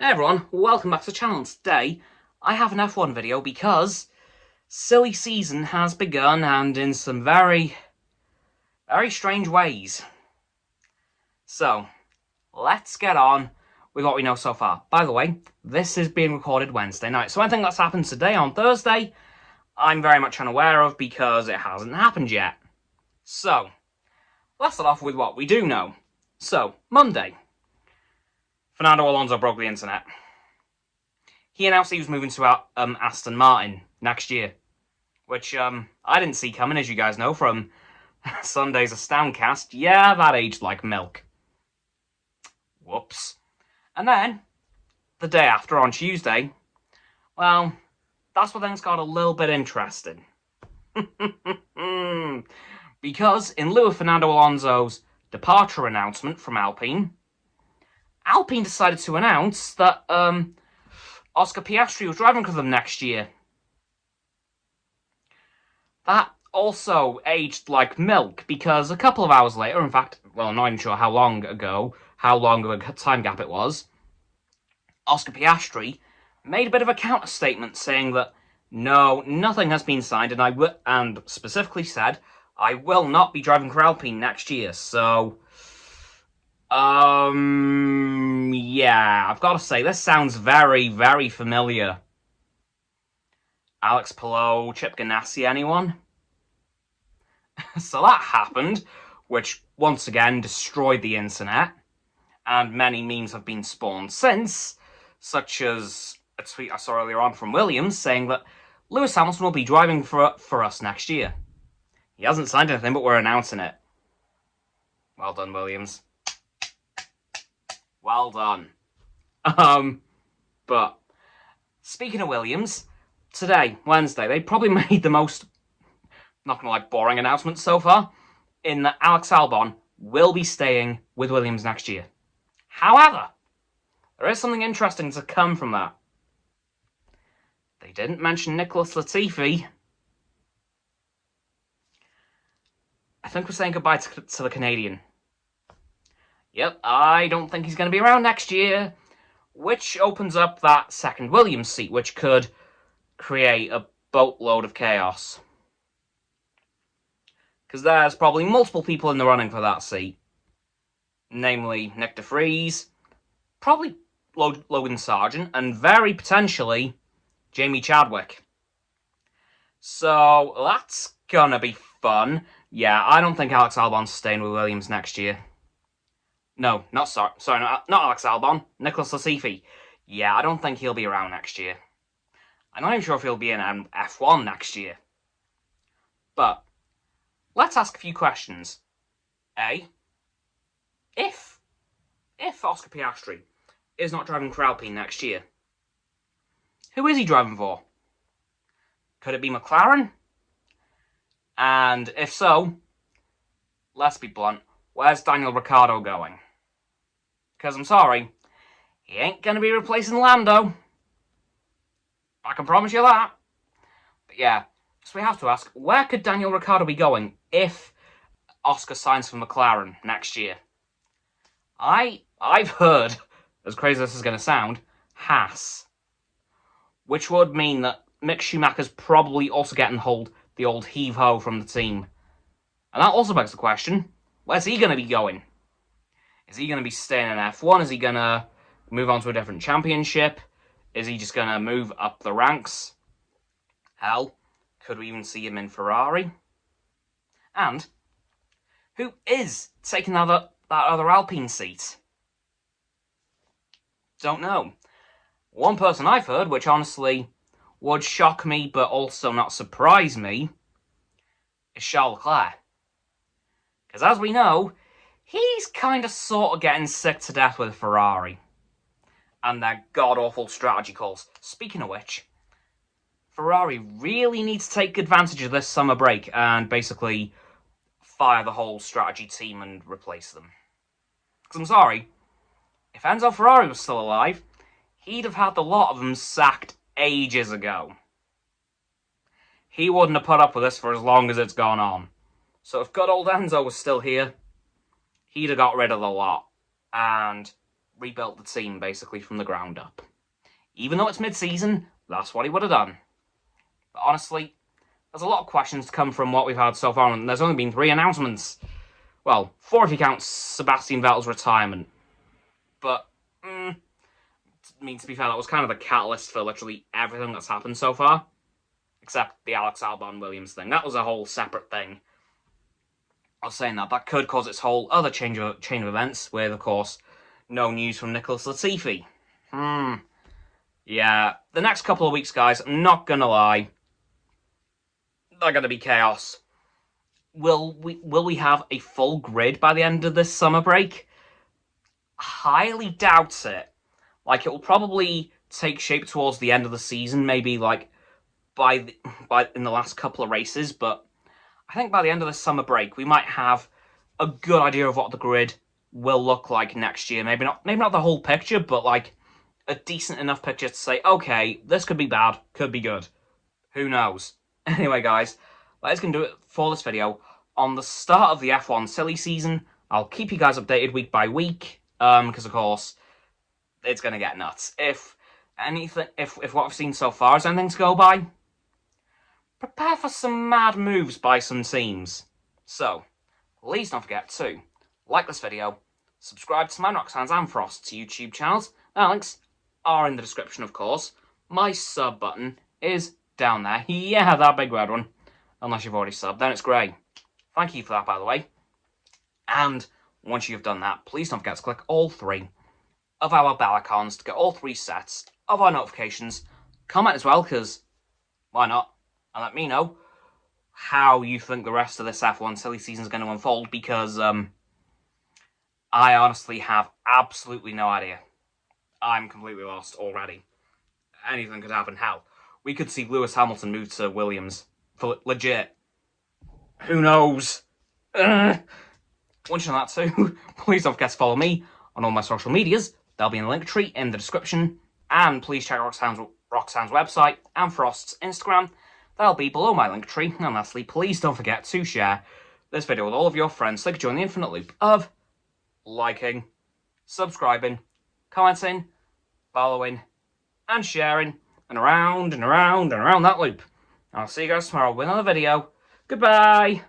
Hey everyone, welcome back to the channel. Today I have an F1 video because silly season has begun, and in some very strange ways. So let's get on with what we know so far. By the way, this is being recorded Wednesday night, so anything that's happened today on Thursday I'm very much unaware of because it hasn't happened yet. So let's start off with what we do know. So Monday, Fernando Alonso broke the internet. He announced he was moving to Aston Martin next year, which I didn't see coming, as you guys know from Sunday's Astoundcast. Yeah, that aged like milk. Whoops. And then, the day after, on Tuesday, well, that's where things got a little bit interesting. Because in lieu of Fernando Alonso's departure announcement from Alpine decided to announce that Oscar Piastri was driving for them next year. That also aged like milk, because a couple of hours later, in fact, well, I'm not even sure how long of a time gap it was, Oscar Piastri made a bit of a counter statement saying that no, nothing has been signed, and specifically said, I will not be driving for Alpine next year. So yeah, I've got to say, this sounds very, very familiar. Alex Palou, Chip Ganassi, anyone? So that happened, which once again destroyed the internet, and many memes have been spawned since, such as a tweet I saw earlier on from Williams saying that Lewis Hamilton will be driving for us next year. He hasn't signed anything, but we're announcing it. Well done, Williams. Well done. But speaking of Williams, today, Wednesday, they probably made the most, not gonna lie, boring announcement so far, in that Alex Albon will be staying with Williams next year. However, there is something interesting to come from that. They didn't mention Nicholas Latifi. I think we're saying goodbye to the Canadian. Yep, I don't think he's going to be around next year, which opens up that second Williams seat, which could create a boatload of chaos. Because there's probably multiple people in the running for that seat. Namely, Nick de Vries, probably Logan Sargent, and very potentially Jamie Chadwick. So that's gonna be fun. Yeah, I don't think Alex Albon's staying with Williams next year. No, not Alex Albon, Nicholas Latifi. Yeah, I don't think he'll be around next year. I'm not even sure if he'll be in F1 next year. But let's ask a few questions. A, if Oscar Piastri is not driving for Alpine next year, who is he driving for? Could it be McLaren? And if so, let's be blunt, where's Daniel Ricciardo going? Because I'm sorry, he ain't going to be replacing Lando. I can promise you that. But yeah, so we have to ask, where could Daniel Ricciardo be going if Oscar signs for McLaren next year? I've heard, as crazy as this is going to sound, Haas. Which would mean that Mick Schumacher's probably also getting the old heave-ho from the team. And that also begs the question, where's he going to be going? Is he going to be staying in F1? Is he going to move on to a different championship? Is he just going to move up the ranks? Hell, could we even see him in Ferrari? And who is taking that other Alpine seat? Don't know. One person I've heard, which honestly would shock me but also not surprise me, is Charles Leclerc. Because as we know, he's kind of sort of getting sick to death with Ferrari and their god-awful strategy calls. Speaking of which, Ferrari really needs to take advantage of this summer break and basically fire the whole strategy team and replace them. Because I'm sorry, if Enzo Ferrari was still alive, he'd have had the lot of them sacked ages ago. He wouldn't have put up with this for as long as it's gone on. So if good old Enzo was still here, he'd have got rid of the lot. And rebuilt the team basically from the ground up. Even though it's mid-season, that's what he would have done. But honestly, there's a lot of questions to come from what we've had so far, and there's only been 3 announcements. Well, 4 if you count Sebastian Vettel's retirement. But, I mean, to be fair, that was kind of the catalyst for literally everything that's happened so far. Except the Alex Albon Williams thing. That was a whole separate thing. I was saying that could cause its whole other chain of events, with, of course, no news from Nicholas Latifi. Yeah, the next couple of weeks, guys, I'm not gonna lie, they're gonna be chaos. Will we have a full grid by the end of this summer break? Highly doubt it. Like, it will probably take shape towards the end of the season, maybe like by in the last couple of races, but I think by the end of the summer break we might have a good idea of what the grid will look like next year. Maybe not the whole picture, but like a decent enough picture to say, okay, this could be bad, could be good. Who knows? Anyway, guys, that is going to do it for this video. On the start of the F1 silly season, I'll keep you guys updated week by week, because of course, it's going to get nuts. If what I've seen so far is anything to go by, prepare for some mad moves by some teams. So, please don't forget to like this video, subscribe to my Roxanne's and Frost's YouTube channels. Their links are in the description, of course. My sub button is down there. Yeah, that big red one. Unless you've already subbed, then it's grey. Thank you for that, by the way. And once you've done that, please don't forget to click all 3 of our bell icons to get all 3 sets of our notifications. Comment as well, because why not? And let me know how you think the rest of this F1 silly season is going to unfold, because I honestly have absolutely no idea. I'm completely lost already. Anything could happen. Hell, we could see Lewis Hamilton move to Williams. For legit. Who knows? Once you know that too, please don't forget to follow me on all my social medias. They'll be in the link tree in the description. And please check out Roxanne's website and Frost's Instagram. They'll be below my link tree. And lastly, please don't forget to share this video with all of your friends so they can join the infinite loop of liking, subscribing, commenting, following, and sharing, and around and around and around that loop. I'll see you guys tomorrow with another video. Goodbye!